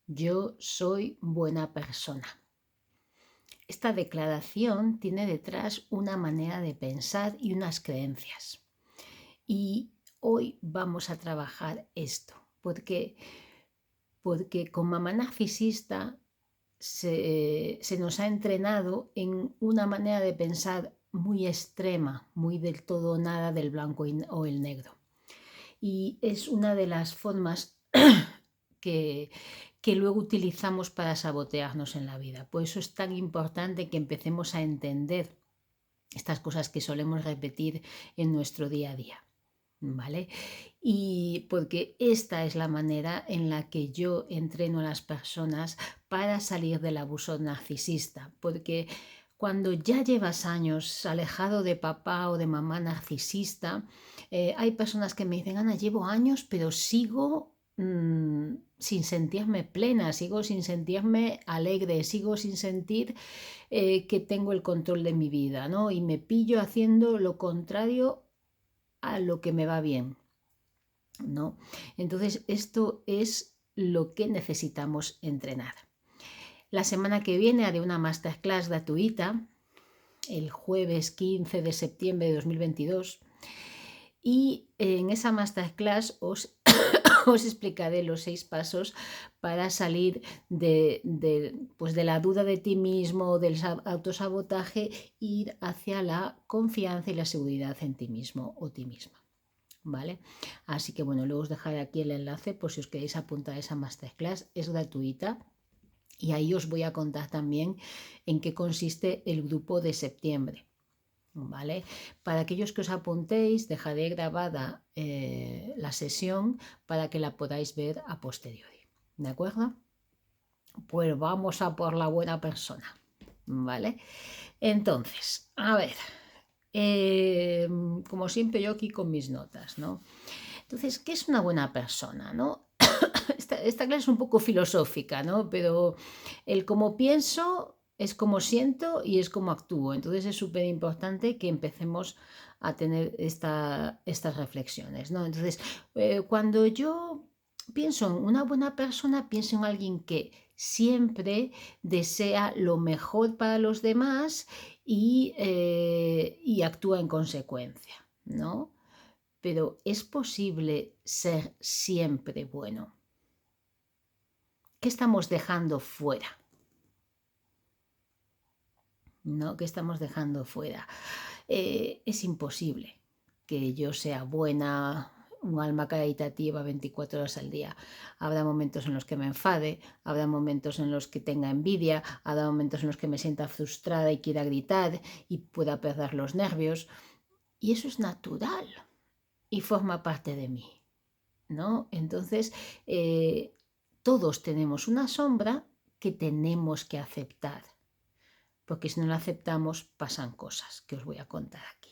Yo soy buena persona. Esta declaración tiene detrás una manera de pensar y unas creencias. Y hoy vamos a trabajar esto, porque con mamá narcisista se nos ha entrenado en una manera de pensar muy extrema, muy del todo o nada, del blanco o el negro. Y es una de las formas que luego utilizamos para sabotearnos en la vida. Por eso es tan importante que empecemos a entender estas cosas que solemos repetir en nuestro día a día. ¿Vale? Y porque esta es la manera en la que yo entreno a las personas para salir del abuso narcisista, porque cuando ya llevas años alejado de papá o de mamá narcisista, hay personas que me dicen, Ana, llevo años, pero sigo sin sentirme plena, sigo sin sentirme alegre, sigo sin sentir que tengo el control de mi vida, ¿no? Y me pillo haciendo lo contrario a lo que me va bien, ¿no? Entonces, esto es lo que necesitamos entrenar. La semana que viene haré una masterclass gratuita, el jueves 15 de septiembre de 2022, y en esa masterclass os explicaré los 6 pasos para salir pues de la duda de ti mismo, del autosabotaje, ir hacia la confianza y la seguridad en ti mismo o ti misma. ¿Vale? Así que bueno, luego os dejaré aquí el enlace por si os queréis apuntar a esa masterclass, es gratuita y ahí os voy a contar también en qué consiste el grupo de septiembre. ¿Vale? Para aquellos que os apuntéis, dejaré grabada la sesión para que la podáis ver a posteriori. ¿De acuerdo? Pues vamos a por la buena persona. ¿Vale? Entonces, a ver, como siempre yo aquí con mis notas, ¿no? Entonces, ¿qué es una buena persona, no? Esta clase es un poco filosófica, ¿no? Pero el cómo pienso es como siento y es como actúo. Entonces es súper importante que empecemos a tener estas reflexiones, ¿no? Entonces, cuando yo pienso en una buena persona, pienso en alguien que siempre desea lo mejor para los demás y actúa en consecuencia, ¿no? Pero ¿es posible ser siempre bueno? ¿Qué estamos dejando fuera? ¿No? ¿Qué estamos dejando fuera? Es imposible que yo sea buena, un alma caritativa 24 horas al día. Habrá momentos en los que me enfade, habrá momentos en los que tenga envidia, habrá momentos en los que me sienta frustrada y quiera gritar y pueda perder los nervios. Y eso es natural y forma parte de mí, ¿no? Entonces, todos tenemos una sombra que tenemos que aceptar, porque si no la aceptamos pasan cosas que os voy a contar aquí,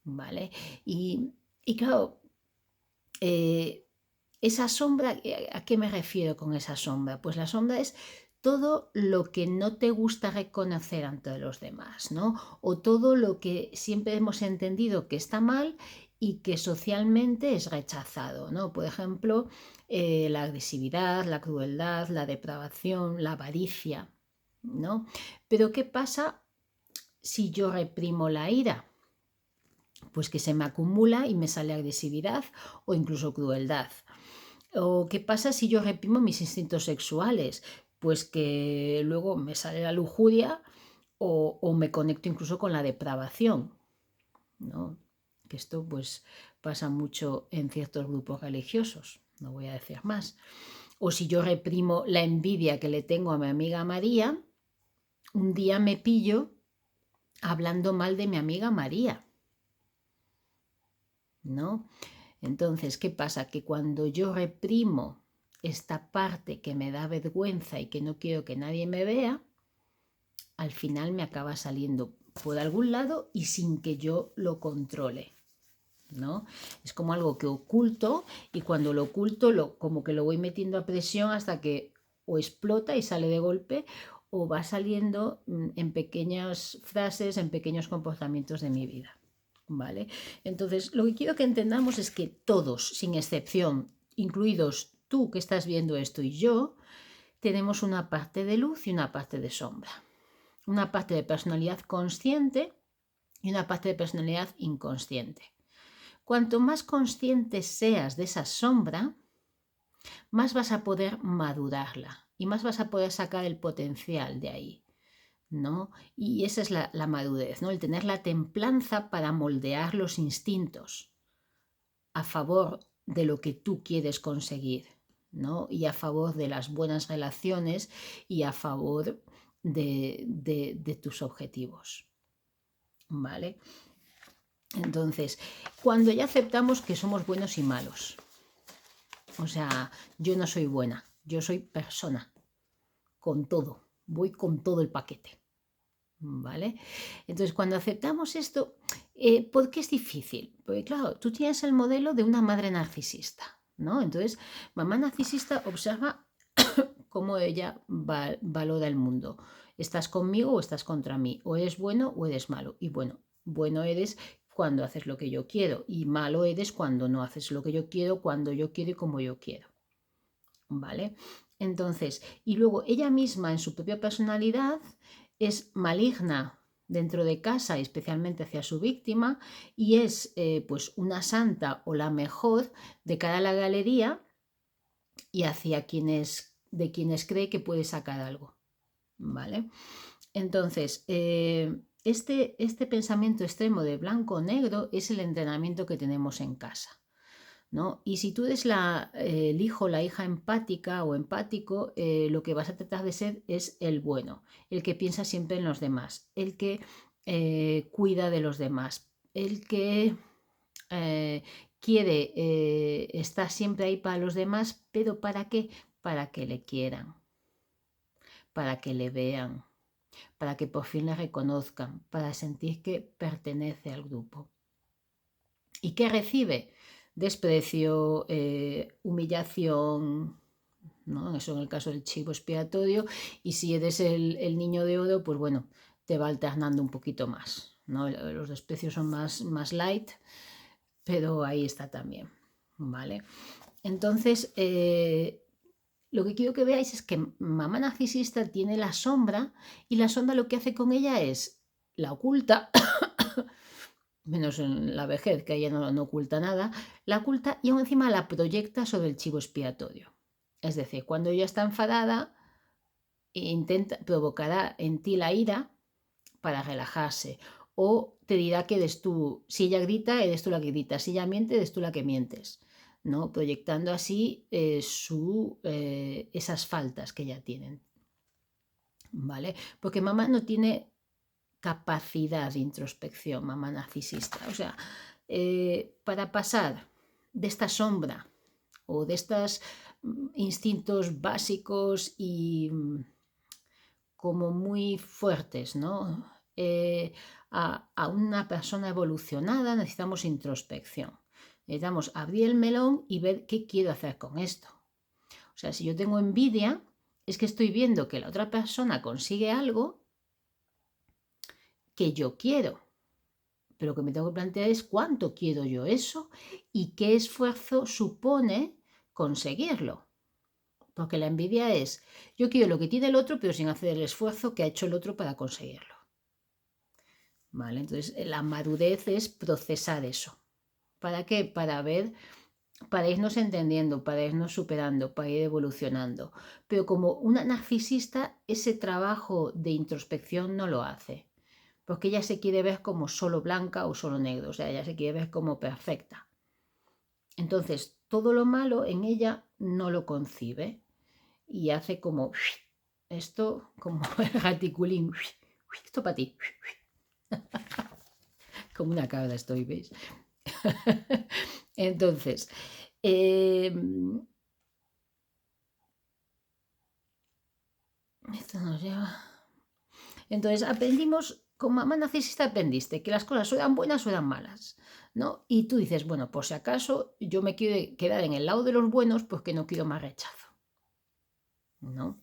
¿vale? Y claro, esa sombra, ¿a qué me refiero con esa sombra? Pues la sombra es todo lo que no te gusta reconocer ante los demás, ¿no? O todo lo que siempre hemos entendido que está mal y que socialmente es rechazado, ¿no? Por ejemplo, la agresividad, la crueldad, la depravación, la avaricia, ¿no? Pero ¿qué pasa si yo reprimo la ira? Pues que se me acumula y me sale agresividad o incluso crueldad. ¿O qué pasa si yo reprimo mis instintos sexuales? Pues que luego me sale la lujuria o me conecto incluso con la depravación, ¿no? Que esto pues pasa mucho en ciertos grupos religiosos, no voy a decir más. O si yo reprimo la envidia que le tengo a mi amiga María, un día me pillo hablando mal de mi amiga María, ¿no? Entonces, ¿qué pasa? Que cuando yo reprimo esta parte que me da vergüenza y que no quiero que nadie me vea, al final me acaba saliendo por algún lado y sin que yo lo controle, ¿no? Es como algo que oculto y cuando lo oculto como que lo voy metiendo a presión hasta que o explota y sale de golpe o va saliendo en pequeñas frases, en pequeños comportamientos de mi vida. ¿Vale? Entonces, lo que quiero que entendamos es que todos, sin excepción, incluidos tú que estás viendo esto y yo, tenemos una parte de luz y una parte de sombra. Una parte de personalidad consciente y una parte de personalidad inconsciente. Cuanto más consciente seas de esa sombra, más vas a poder madurarla y más vas a poder sacar el potencial de ahí, ¿no? Y esa es la madurez, ¿no? El tener la templanza para moldear los instintos a favor de lo que tú quieres conseguir, ¿no? Y a favor de las buenas relaciones y a favor de tus objetivos, ¿vale? Entonces, cuando ya aceptamos que somos buenos y malos, o sea, yo no soy buena, yo soy persona, con todo, voy con todo el paquete, ¿vale? Entonces, cuando aceptamos esto, ¿por qué es difícil? Porque claro, tú tienes el modelo de una madre narcisista, ¿no? Entonces, mamá narcisista observa cómo ella valora el mundo. ¿Estás conmigo o estás contra mí? O eres bueno o eres malo. Y bueno, bueno eres cuando haces lo que yo quiero y malo eres cuando no haces lo que yo quiero, cuando yo quiero y como yo quiero. ¿Vale? Entonces, y luego ella misma en su propia personalidad es maligna dentro de casa, especialmente hacia su víctima, y es pues una santa o la mejor de cara a la galería y hacia de quienes cree que puede sacar algo. ¿Vale? Entonces, este pensamiento extremo de blanco o negro es el entrenamiento que tenemos en casa, ¿no? Y si tú eres el hijo o la hija empática o empático, lo que vas a tratar de ser es el bueno, el que piensa siempre en los demás, el que cuida de los demás, el que quiere estar siempre ahí para los demás, pero ¿para qué? Para que le quieran, para que le vean, para que por fin le reconozcan, para sentir que pertenece al grupo. ¿Y qué recibe? Desprecio, humillación, ¿no? Eso en el caso del chivo expiatorio. Y si eres el niño de oro, pues bueno, te va alternando un poquito más, ¿no? Los desprecios son más light, pero ahí está también, ¿vale? Entonces, lo que quiero que veáis es que mamá narcisista tiene la sombra y la sombra lo que hace con ella es la oculta, menos en la vejez, que ella no oculta nada, la oculta y aún encima la proyecta sobre el chivo expiatorio. Es decir, cuando ella está enfadada, provocará en ti la ira para relajarse. O te dirá que eres tú, si ella grita, eres tú la que grita, si ella miente, eres tú la que mientes, ¿no? Proyectando así esas faltas que ya tienen, ¿vale? Porque mamá no tiene capacidad de introspección, mamá narcisista. O sea, para pasar de esta sombra o de estos instintos básicos y como muy fuertes, ¿no? A una persona evolucionada necesitamos introspección. Necesitamos abrir el melón y ver qué quiero hacer con esto. O sea, si yo tengo envidia, es que estoy viendo que la otra persona consigue algo que yo quiero. Pero lo que me tengo que plantear es cuánto quiero yo eso y qué esfuerzo supone conseguirlo. Porque la envidia es, yo quiero lo que tiene el otro, pero sin hacer el esfuerzo que ha hecho el otro para conseguirlo. ¿Vale? Entonces, la madurez es procesar eso. ¿Para qué? Para irnos entendiendo, para irnos superando, para ir evolucionando. Pero como una narcisista, ese trabajo de introspección no lo hace. Porque ella se quiere ver como solo blanca o solo negro. O sea, ella se quiere ver como perfecta. Entonces, todo lo malo en ella no lo concibe. Y hace como esto, como el raticulín. Esto para ti. Como una cabra estoy, ¿veis? Entonces, esto nos lleva. Entonces, aprendimos, con mamá narcisista aprendiste que las cosas o eran buenas o eran malas, ¿no? Y tú dices, bueno, por si acaso yo me quiero quedar en el lado de los buenos, pues que no quiero más rechazo, ¿no?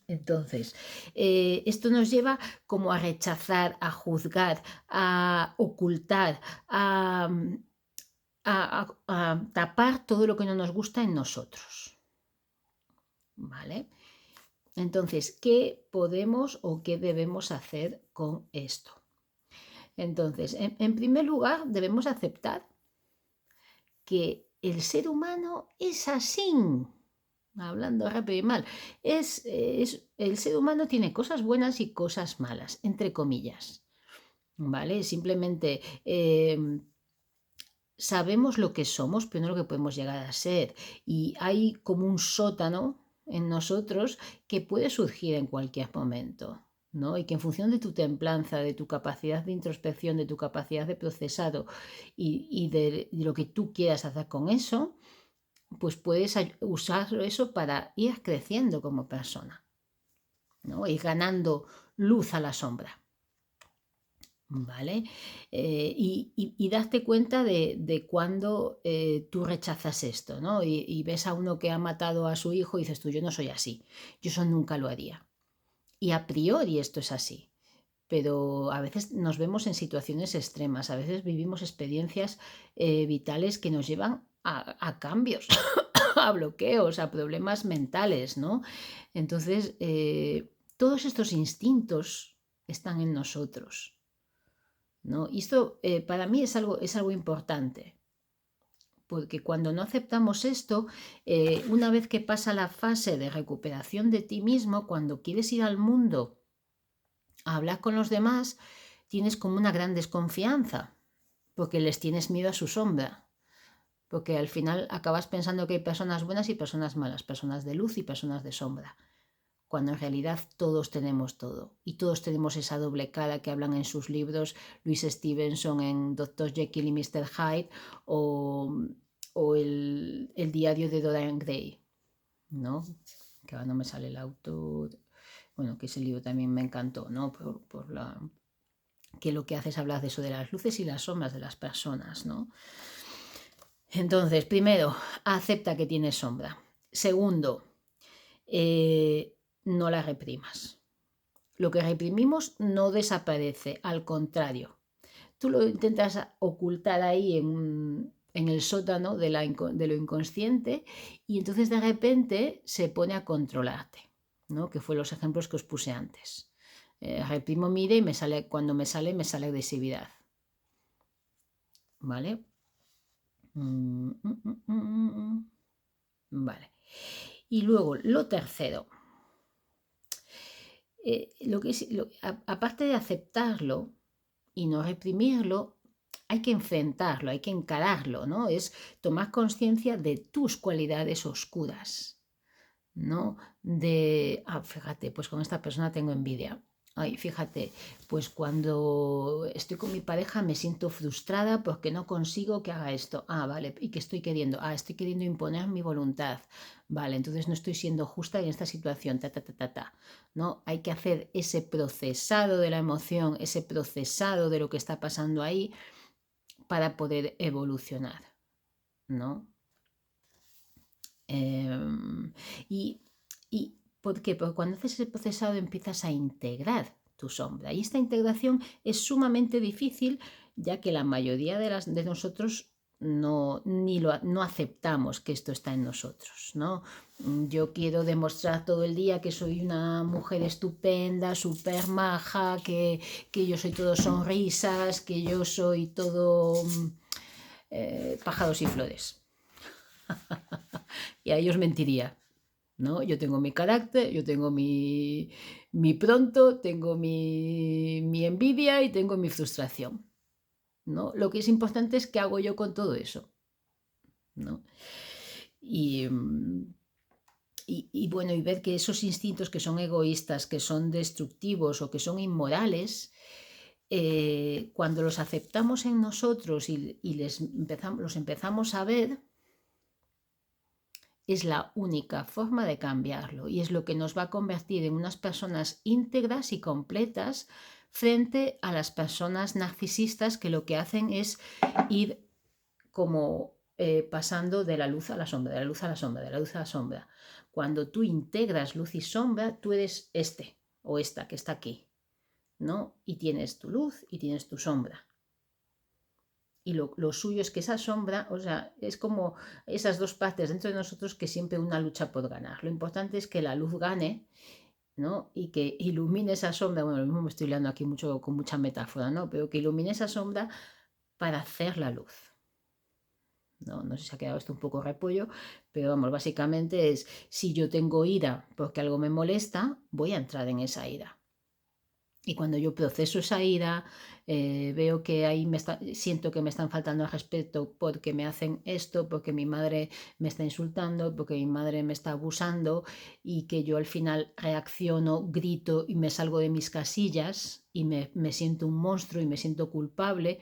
Entonces, esto nos lleva como a rechazar, a juzgar, a ocultar, a tapar todo lo que no nos gusta en nosotros, ¿vale? Entonces, ¿qué podemos o qué debemos hacer con esto? Entonces, en primer lugar, debemos aceptar que el ser humano es así. Hablando rápido y mal, el ser humano tiene cosas buenas y cosas malas, entre comillas, ¿vale? Simplemente sabemos lo que somos, pero no lo que podemos llegar a ser. Y hay como un sótano en nosotros que puede surgir en cualquier momento, ¿no? Y que en función de tu templanza, de tu capacidad de introspección, de tu capacidad de procesado y de lo que tú quieras hacer con eso, pues puedes usar eso para ir creciendo como persona, ¿no? Ir ganando luz a la sombra. ¿Vale? Y darte cuenta de cuando tú rechazas esto, ¿no? Y ves a uno que ha matado a su hijo y dices tú, yo no soy así, yo eso nunca lo haría. Y a priori esto es así, pero a veces nos vemos en situaciones extremas, a veces vivimos experiencias vitales que nos llevan a cambios, a bloqueos, a problemas mentales, ¿no? Entonces, todos estos instintos están en nosotros, ¿no? Y esto para mí es algo importante, porque cuando no aceptamos esto, una vez que pasa la fase de recuperación de ti mismo, cuando quieres ir al mundo a hablar con los demás, tienes como una gran desconfianza, porque les tienes miedo a su sombra. Porque al final acabas pensando que hay personas buenas y personas malas, personas de luz y personas de sombra, cuando en realidad todos tenemos todo y todos tenemos esa doble cara que hablan en sus libros Louise Stevenson en Dr. Jekyll y Mr. Hyde o el diario de Dorian Gray, ¿no? Que ahora no me sale el autor, bueno, que ese libro también me encantó, ¿no? Que lo que hace es hablar de eso, de las luces y las sombras de las personas, ¿no? Entonces, primero, acepta que tienes sombra. Segundo, no la reprimas. Lo que reprimimos no desaparece, al contrario. Tú lo intentas ocultar ahí en el sótano de lo inconsciente y entonces de repente se pone a controlarte, ¿no? Que fue los ejemplos que os puse antes. Reprimo mi ira y cuando me sale agresividad. ¿Vale? Vale. Y luego, lo tercero, aparte de aceptarlo y no reprimirlo, hay que enfrentarlo, hay que encararlo, ¿no? Es tomar conciencia de tus cualidades oscuras, ¿no? Fíjate, pues con esta persona tengo envidia. Ay, fíjate, pues cuando estoy con mi pareja me siento frustrada porque no consigo que haga esto. Vale, ¿y qué estoy queriendo? Estoy queriendo imponer mi voluntad. Vale, entonces no estoy siendo justa en esta situación, ¿no? Hay que hacer ese procesado de la emoción, ese procesado de lo que está pasando ahí para poder evolucionar, ¿no? Y ¿por qué? Porque cuando haces ese procesado empiezas a integrar tu sombra. Y esta integración es sumamente difícil, ya que la mayoría de nosotros no aceptamos que esto está en nosotros, ¿no? Yo quiero demostrar todo el día que soy una mujer estupenda, súper maja, que yo soy todo sonrisas, que yo soy todo pájaros y flores. Y a ellos mentiría, ¿no? Yo tengo mi carácter, yo tengo mi pronto, tengo mi envidia y tengo mi frustración, ¿no? Lo que es importante es qué hago yo con todo eso, ¿no? Y bueno, y ver que esos instintos que son egoístas, que son destructivos o que son inmorales, cuando los aceptamos en nosotros y los empezamos a ver, es la única forma de cambiarlo y es lo que nos va a convertir en unas personas íntegras y completas frente a las personas narcisistas que lo que hacen es ir como pasando de la luz a la sombra, de la luz a la sombra, de la luz a la sombra. Cuando tú integras luz y sombra, tú eres este o esta que está aquí, ¿no? Y tienes tu luz y tienes tu sombra. Y lo suyo es que esa sombra, o sea, es como esas dos partes dentro de nosotros que siempre una lucha por ganar. Lo importante es que la luz gane ¿no? Y que ilumine esa sombra, bueno, lo mismo me estoy liando aquí mucho con mucha metáfora, ¿no? Pero que ilumine esa sombra para hacer la luz. No, no sé si ha quedado esto un poco repollo, pero vamos, básicamente es, si yo tengo ira porque algo me molesta, voy a entrar en esa ira. Y cuando yo proceso esa ira, veo que ahí siento que me están faltando al respeto porque me hacen esto, porque mi madre me está insultando, porque mi madre me está abusando y que yo al final reacciono, grito y me salgo de mis casillas y me siento un monstruo y me siento culpable,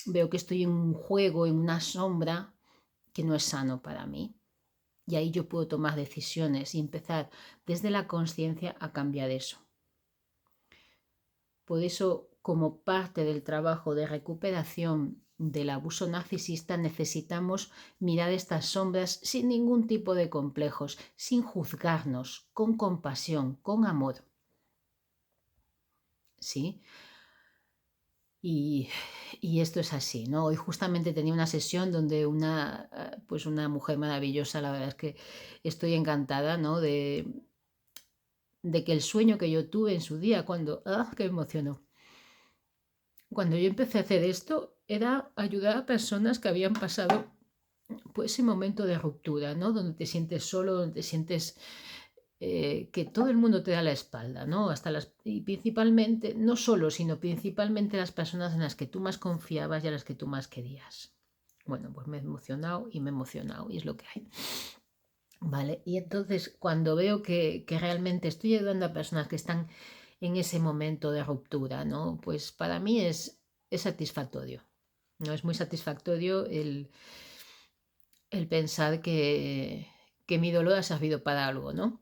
veo que estoy en un juego, en una sombra que no es sano para mí. Y ahí yo puedo tomar decisiones y empezar desde la conciencia a cambiar eso. Por eso, como parte del trabajo de recuperación del abuso narcisista, necesitamos mirar estas sombras sin ningún tipo de complejos, sin juzgarnos, con compasión, con amor. ¿Sí? Y esto es así, ¿no? Hoy justamente tenía una sesión donde pues una mujer maravillosa, la verdad es que estoy encantada, ¿no? De que el sueño que yo tuve en su día, que me emocionó. Cuando yo empecé a hacer esto, era ayudar a personas que habían pasado pues, ese momento de ruptura, ¿no? Donde te sientes solo, donde te sientes que todo el mundo te da la espalda, ¿no? Y principalmente, no solo, sino principalmente las personas en las que tú más confiabas y a las que tú más querías. Bueno, pues me he emocionado y es lo que hay. Vale, y entonces cuando veo que realmente estoy ayudando a personas que están en ese momento de ruptura, ¿no? Pues para mí es satisfactorio, ¿no? Es muy satisfactorio el pensar que mi dolor ha servido para algo, ¿no?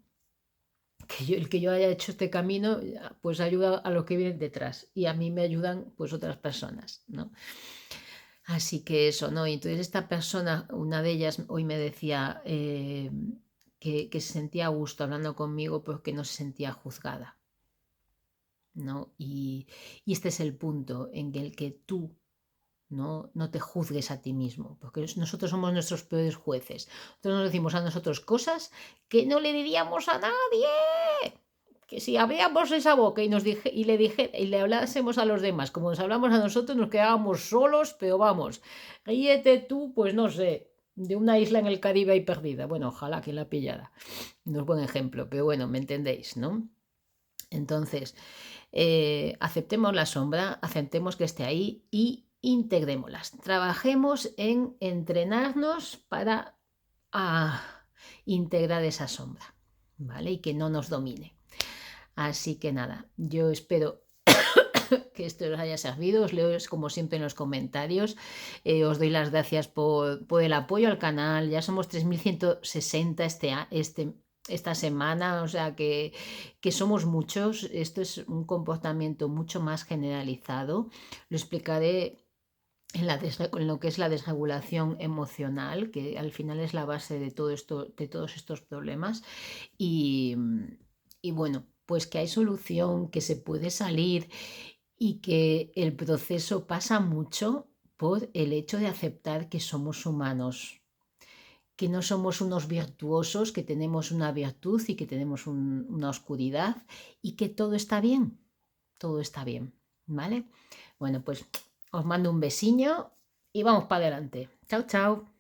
El que yo haya hecho este camino, pues ayuda a los que vienen detrás y a mí me ayudan pues otras personas, ¿no? Así que eso, ¿no? Y entonces esta persona, una de ellas hoy me decía que se sentía a gusto hablando conmigo porque no se sentía juzgada, ¿no? Y este es el punto en el que tú no te juzgues a ti mismo, porque nosotros somos nuestros peores jueces. Nosotros nos decimos a nosotros cosas que no le diríamos a nadie. Que si abríamos esa boca y le hablásemos a los demás como nos hablamos a nosotros, nos quedábamos solos, pero vamos, ríete tú, pues no sé, de una isla en el Caribe ahí perdida. Bueno, ojalá que la pillara. No es buen ejemplo, pero bueno, me entendéis, ¿no? Entonces, aceptemos la sombra, aceptemos que esté ahí y integrémoslas. Trabajemos en entrenarnos para integrar esa sombra, ¿vale? Y que no nos domine. Así que nada, yo espero que esto os haya servido, os leo como siempre en los comentarios, os doy las gracias por el apoyo al canal, ya somos 3160 esta semana, o sea que somos muchos, esto es un comportamiento mucho más generalizado, lo explicaré en lo que es la desregulación emocional, que al final es la base de todo esto, de todos estos problemas, y, y bueno, pues que hay solución, que se puede salir y que el proceso pasa mucho por el hecho de aceptar que somos humanos, que no somos unos virtuosos, que tenemos una virtud y que tenemos una oscuridad y que todo está bien, ¿vale? Bueno, pues os mando un besiño y vamos para adelante. Chao, chao.